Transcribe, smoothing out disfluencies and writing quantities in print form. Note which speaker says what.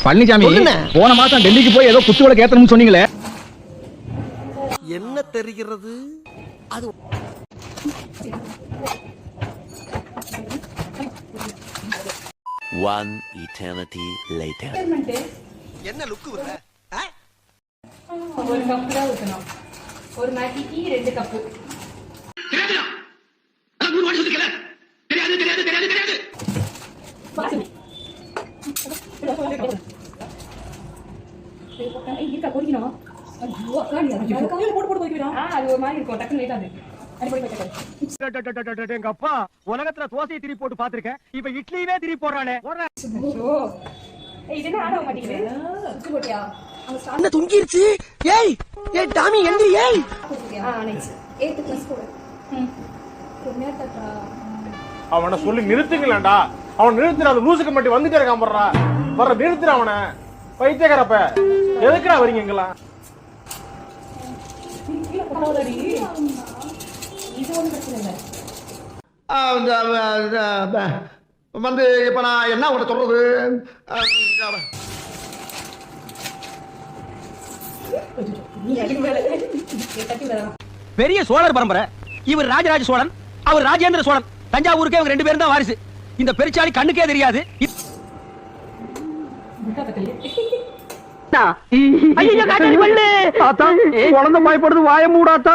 Speaker 1: பழனிசாமி போன மாசம் டெல்லிக்கு போய் ஏதோ குத்து விளக்கு ஏத்தணும்னு சொன்னீங்களே,
Speaker 2: என்ன தெரிகிறது? அது
Speaker 3: One eternity later.
Speaker 2: என்ன லுக்கு வர?
Speaker 4: ஒரு கப் தான் ஊத்தணும். ஒரு மேகிக்கு 2 கப்.
Speaker 5: தெரியாதுடா. அத மூணு வாட்டி சொல்லிக்கல. தெரியாது.
Speaker 4: இருக்கா கொதிக்கணும். ஐயோ அக்கா நீ போட்டு கொதிக்கணும். அது ஒரு மாதிரி இருக்கும். டக்குன்னு லேட் ஆகுது.
Speaker 1: எங்க அப்பா உலகத்துல தோசையை திரி போட்டு பாத்திருக்கேன், இப்ப இட்லியே திரி போடுறானே.
Speaker 4: இது என்ன ஆட மாட்டேங்குது? சுத்தி போட்டியா?
Speaker 2: என்ன தொங்கிருச்சு? ஏய் ஏய் டாமி எந்திரி ஏய்.
Speaker 4: நைஸ். 8 ப்ளஸ் போடு. ஒரு நேரத்தா
Speaker 6: அவனை சொல்லி நிறுத்துங்களேன்டா. அவன் நிறுத்துற அந்த லூசுக்கு மட்டும் வந்துட்டே இருக்கான் போடுறா. வர நிறுத்துற அவனை. பைத்தியக்காரப்ப எதுக்குடா வரீங்க எங்கெல்லாம்?
Speaker 4: இது ஒன்றும் பிரச்சனை இல்லை.
Speaker 2: வந்து இப்ப நான் என்ன உன்கிட்ட சொல்றது?
Speaker 1: பெரிய சோழர் பரம்பரை. இவர் ராஜராஜ சோழன், அவர் ராஜேந்திர சோழன். தஞ்சாவூருக்கே இவங்க 2 பேரும் தான் வாரிசு. இந்த பெருச்சாளி கண்ணுக்கே தெரியாது.
Speaker 7: குழந்தை பயப்படுது, வாய மூடாத்தா.